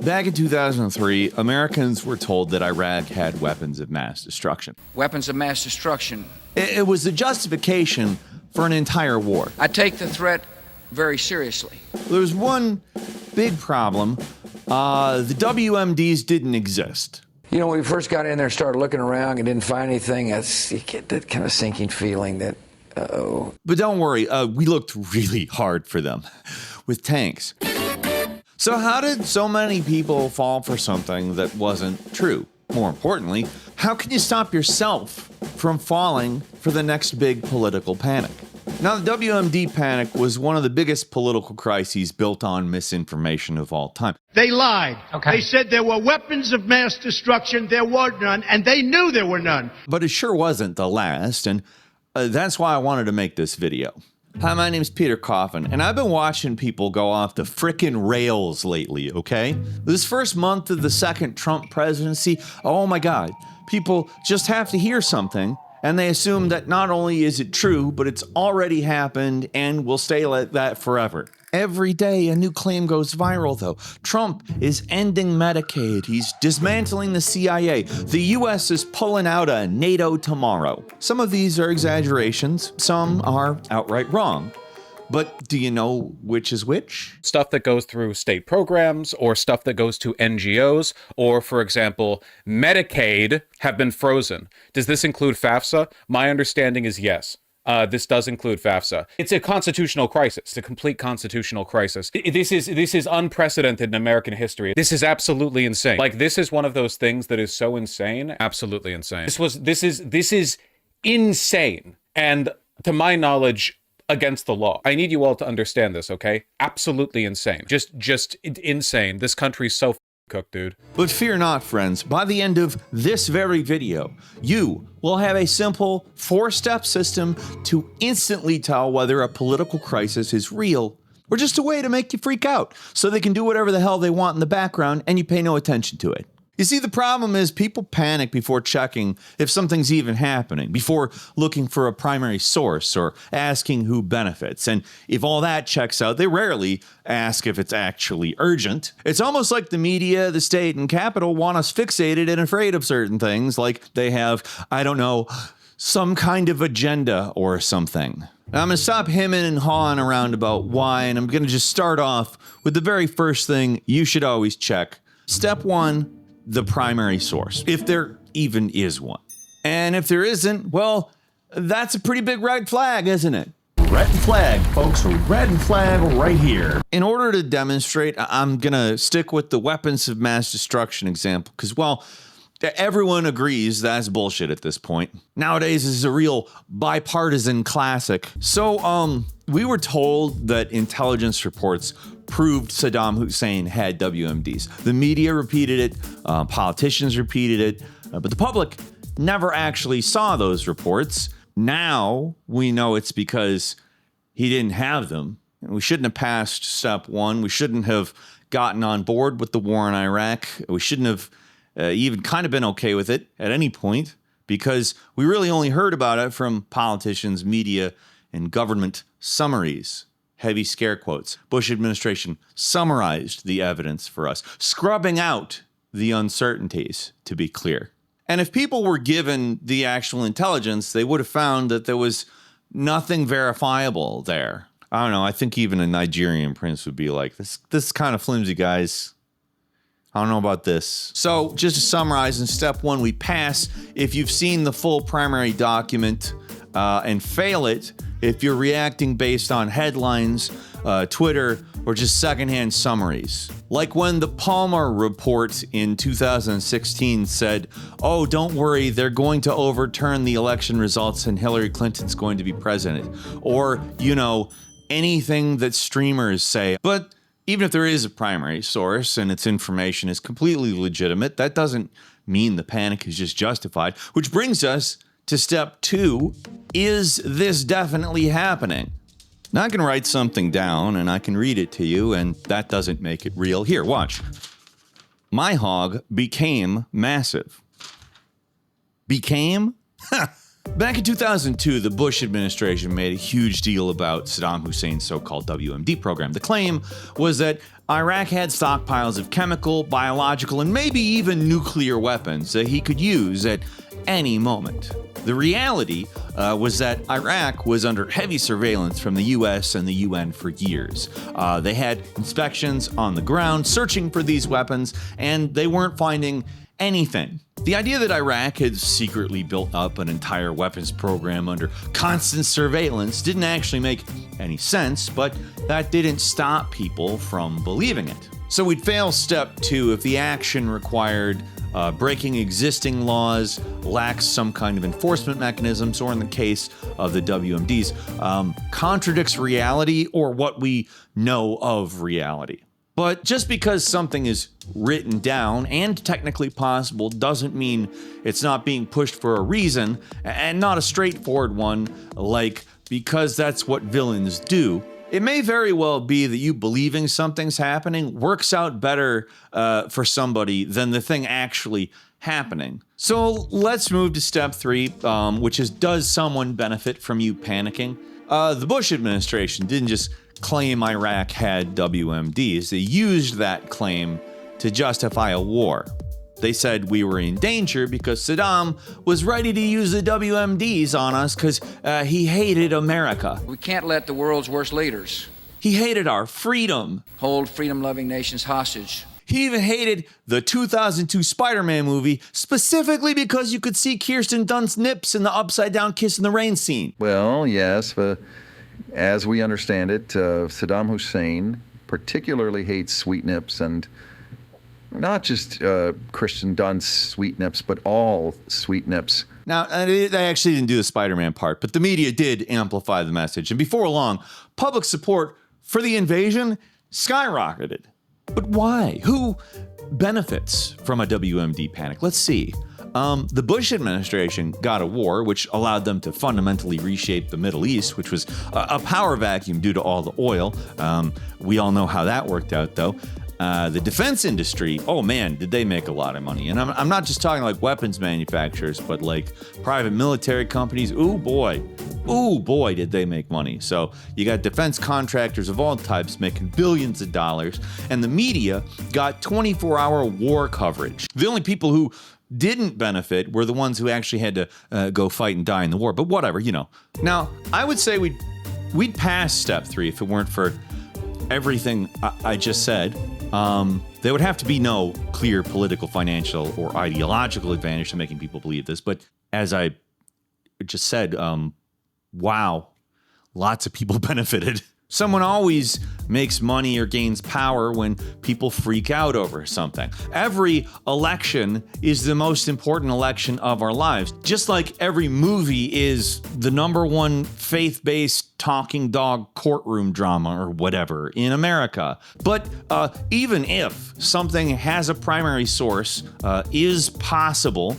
Back in 2003, Americans were told that Iraq had weapons of mass destruction. Weapons of mass destruction. It was the justification for an entire war. I take the threat very seriously. There was one big problem. The WMDs didn't exist. You know, when we first got in there and started looking around and didn't find anything, you get that kind of sinking feeling that, uh-oh. But don't worry, we looked really hard for them with tanks. So how did so many people fall for something that wasn't true? More importantly, how can you stop yourself from falling for the next big political panic? Now, the WMD panic was one of the biggest political crises built on misinformation of all time. They lied. Okay. They said there were weapons of mass destruction. There were none, and they knew there were none. But it sure wasn't the last, and that's why I wanted to make this video. Hi, my name's Peter Coffin, and I've been watching people go off the frickin' rails lately, okay? This first month of the second Trump presidency, oh my God, people just have to hear something, and they assume that not only is it true, but it's already happened and will stay like that forever. Every day a new claim goes viral though. Trump is ending Medicaid. He's dismantling the CIA. The US is pulling out of NATO tomorrow. Some of these are exaggerations. Some are outright wrong. But do you know which is which? Stuff that goes through state programs or stuff that goes to NGOs or, for example, Medicaid have been frozen. Does this include FAFSA? My understanding is yes. This does include FAFSA. It's a constitutional crisis, a complete constitutional crisis. This is unprecedented in American history. This is absolutely insane. Like, this is one of those things that is so insane, absolutely insane. This is insane. And to my knowledge, against the law. I need you all to understand this, okay? Absolutely insane. Just insane. This country's so cooked, dude. But fear not, friends. By the end of this very video, you will have a simple 4-step system to instantly tell whether a political crisis is real or just a way to make you freak out so they can do whatever the hell they want in the background and you pay no attention to it. You see, the problem is people panic before checking if something's even happening, before looking for a primary source or asking who benefits. And if all that checks out, they rarely ask if it's actually urgent. It's almost like the media, the state, and Capitol want us fixated and afraid of certain things, like they have, I don't know, some kind of agenda or something. Now, I'm going to stop hemming and hawing around about why, and I'm going to just start off with the very first thing you should always check. Step 1. The primary source, if there even is one. And if there isn't, well, that's a pretty big red flag, isn't it? Red flag, folks. Red flag right here. In order to demonstrate, I'm gonna stick with the weapons of mass destruction example, because, well, everyone agrees that's bullshit at this point. Nowadays, this is a real bipartisan classic. So, we were told that intelligence reports proved Saddam Hussein had WMDs. The media repeated it, politicians repeated it, but the public never actually saw those reports. Now we know it's because he didn't have them. We shouldn't have passed step 1. We shouldn't have gotten on board with the war in Iraq. We shouldn't have even kind of been okay with it at any point because we really only heard about it from politicians, media, and government summaries. Heavy scare quotes. Bush administration summarized the evidence for us, scrubbing out the uncertainties, to be clear. And if people were given the actual intelligence, they would have found that there was nothing verifiable there. I don't know, I think even a Nigerian prince would be like, this is kind of flimsy, guys. I don't know about this. So just to summarize, in step 1, we pass if you've seen the full primary document and fail it if you're reacting based on headlines, Twitter, or just secondhand summaries. Like when the Palmer report in 2016 said, oh, don't worry, they're going to overturn the election results and Hillary Clinton's going to be president. Or, you know, anything that streamers say. But even if there is a primary source and its information is completely legitimate, that doesn't mean the panic is just justified. Which brings us to step 2, is this definitely happening? Now I can write something down and I can read it to you and that doesn't make it real. Here, watch. My hog became massive. Became? Back in 2002, the Bush administration made a huge deal about Saddam Hussein's so-called WMD program. The claim was that Iraq had stockpiles of chemical, biological, and maybe even nuclear weapons that he could use at any moment. The reality was that Iraq was under heavy surveillance from the US and the UN for years. They had inspections on the ground searching for these weapons, and they weren't finding anything. The idea that Iraq had secretly built up an entire weapons program under constant surveillance didn't actually make any sense, but that didn't stop people from believing it. So we'd fail step 2 if the action required breaking existing laws, lacks some kind of enforcement mechanisms, or in the case of the WMDs, contradicts reality or what we know of reality. But just because something is written down and technically possible doesn't mean it's not being pushed for a reason, and not a straightforward one, like because that's what villains do. It may very well be that you believing something's happening works out better for somebody than the thing actually happening. So let's move to step 3, which is, does someone benefit from you panicking? The Bush administration didn't just claim Iraq had WMDs. They used that claim to justify a war. They said we were in danger because Saddam was ready to use the WMDs on us because he hated America. We can't let the world's worst leaders He hated our freedom. hold freedom-loving nations hostage. He even hated the 2002 Spider-Man movie specifically because you could see Kirsten Dunst's nips in the upside-down kiss in the rain scene. Well, yes, but as we understand it, Saddam Hussein particularly hates sweet nips, and not just Kirsten Dunst's sweet nips, but all sweet nips. Now, they actually didn't do the Spider-Man part, but the media did amplify the message. And before long, public support for the invasion skyrocketed. But why? Who benefits from a WMD panic? Let's see. The Bush administration got a war, which allowed them to fundamentally reshape the Middle East, which was a power vacuum due to all the oil. We all know how that worked out, though. The defense industry, oh man, did they make a lot of money. And I'm not just talking like weapons manufacturers, but like private military companies. Ooh boy, did they make money. So you got defense contractors of all types making billions of dollars, and the media got 24-hour war coverage. The only people who didn't benefit were the ones who actually had to go fight and die in the war, but whatever, you know. Now, I would say we'd pass step 3 if it weren't for everything I just said. There would have to be no clear political, financial, or ideological advantage to making people believe this. But as I just said, wow, lots of people benefited. Someone always makes money or gains power when people freak out over something. Every election is the most important election of our lives. Just like every movie is the #1 faith-based talking dog courtroom drama or whatever in America. But even if something has a primary source, is possible,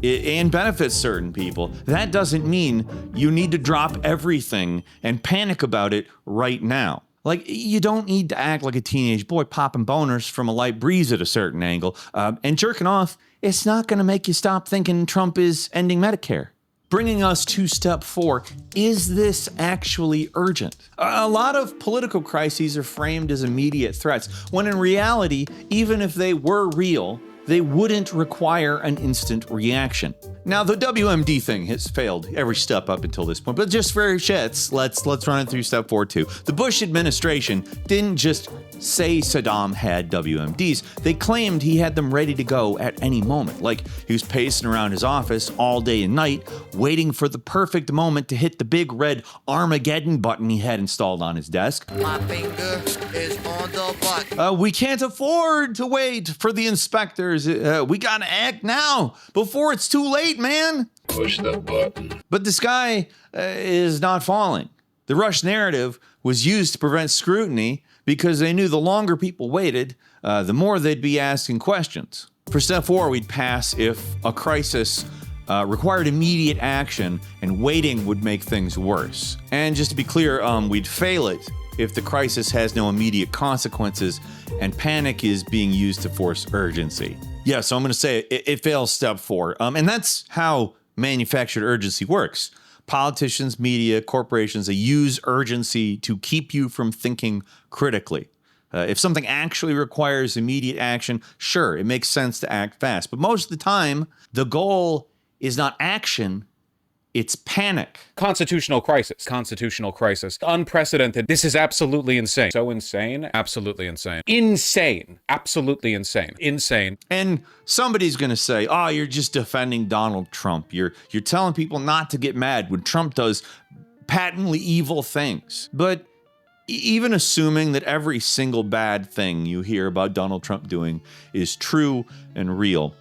and benefits certain people, that doesn't mean you need to drop everything and panic about it right now. Like, you don't need to act like a teenage boy popping boners from a light breeze at a certain angle. And jerking off, it's not going to make you stop thinking Trump is ending Medicare. Bringing us to step 4, is this actually urgent? A lot of political crises are framed as immediate threats, when in reality, even if they were real, they wouldn't require an instant reaction. Now, the WMD thing has failed every step up until this point, but just for shits, let's run it through step 4 too. The Bush administration didn't just say Saddam had WMDs. They claimed he had them ready to go at any moment. Like, he was pacing around his office all day and night, waiting for the perfect moment to hit the big red Armageddon button he had installed on his desk. My finger is on the button. We can't afford to wait for the inspectors. We gotta act now before it's too late, man. Push the button. But the sky is not falling. The Rush narrative was used to prevent scrutiny because they knew the longer people waited, the more they'd be asking questions. For step 4, we'd pass if a crisis required immediate action, and waiting would make things worse. And just to be clear, we'd fail it if the crisis has no immediate consequences and panic is being used to force urgency. Yeah, so I'm going to say it fails step 4. And that's how manufactured urgency works. Politicians, media, corporations, they use urgency to keep you from thinking critically. If something actually requires immediate action, sure, it makes sense to act fast. But most of the time, the goal is not action, it's panic. Constitutional crisis. Constitutional crisis. Unprecedented. This is absolutely insane. So insane. Absolutely insane. Insane. Absolutely insane. Insane. And somebody's going to say, oh, you're just defending Donald Trump. You're telling people not to get mad when Trump does patently evil things. But even assuming that every single bad thing you hear about Donald Trump doing is true and real,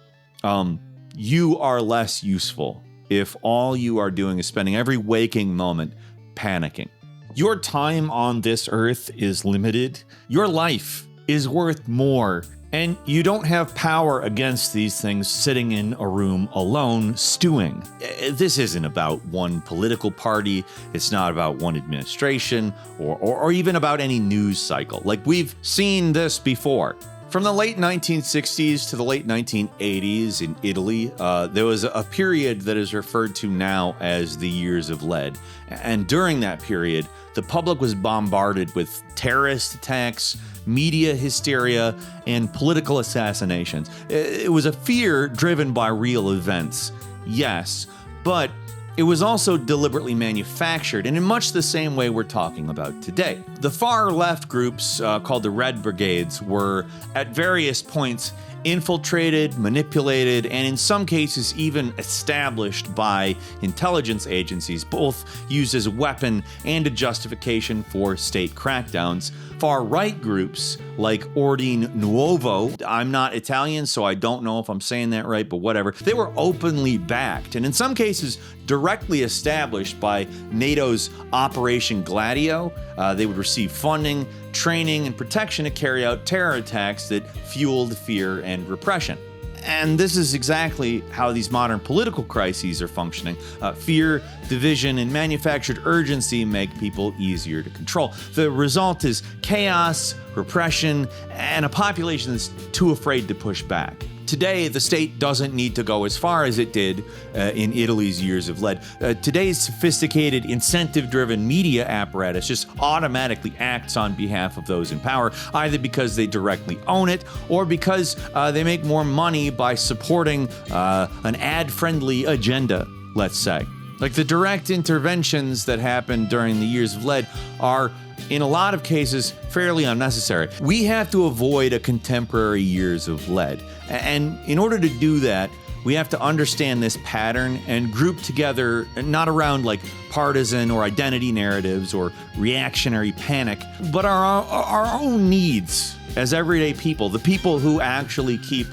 you are less useful if all you are doing is spending every waking moment panicking. Your time on this earth is limited. Your life is worth more. And you don't have power against these things sitting in a room alone stewing. This isn't about one political party. It's not about one administration or even about any news cycle. Like, we've seen this before. From the late 1960s to the late 1980s in Italy, there was a period that is referred to now as the Years of Lead. And during that period, the public was bombarded with terrorist attacks, media hysteria, and political assassinations. It was a fear driven by real events, yes, but it was also deliberately manufactured, and in much the same way we're talking about today. The far left groups, called the Red Brigades, were at various points infiltrated, manipulated, and in some cases even established by intelligence agencies, both used as a weapon and a justification for state crackdowns. Far-right groups like Ordine Nuovo, I'm not Italian, so I don't know if I'm saying that right, but whatever, they were openly backed, and in some cases directly established by NATO's Operation Gladio. They would receive funding, training, and protection to carry out terror attacks that fueled fear and repression. And this is exactly how these modern political crises are functioning. Fear, division, and manufactured urgency make people easier to control. The result is chaos, repression, and a population that's too afraid to push back. Today, the state doesn't need to go as far as it did in Italy's Years of Lead. Today's sophisticated, incentive-driven media apparatus just automatically acts on behalf of those in power, either because they directly own it or because they make more money by supporting an ad-friendly agenda, let's say. Like, the direct interventions that happened during the Years of Lead are, in a lot of cases, fairly unnecessary. We have to avoid a contemporary Years of Lead. And in order to do that, we have to understand this pattern and group together, not around like partisan or identity narratives or reactionary panic, but our own needs as everyday people, the people who actually keep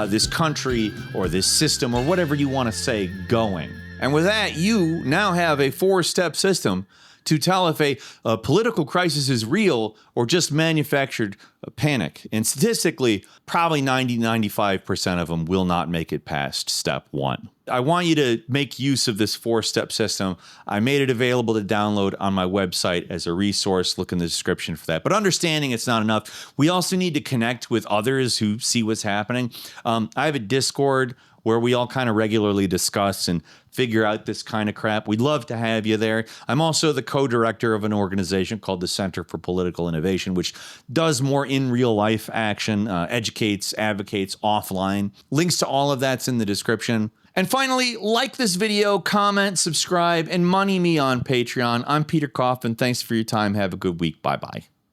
this country or this system or whatever you want to say going. And with that, you now have a 4-step system to tell if a political crisis is real or just manufactured panic. And statistically, probably 90-95% of them will not make it past step 1. I want you to make use of this 4-step system. I made it available to download on my website as a resource. Look in the description for that. But understanding it's not enough, we also need to connect with others who see what's happening. I have a Discord where we all kind of regularly discuss and figure out this kind of crap. We'd love to have you there. I'm also the co-director of an organization called the Center for Political Innovation, which does more in real life action, educates, advocates offline. Links to all of that's in the description. And finally, like this video, comment, subscribe, and money me on Patreon. I'm Peter Kaufman. Thanks for your time. Have a good week. Bye-bye.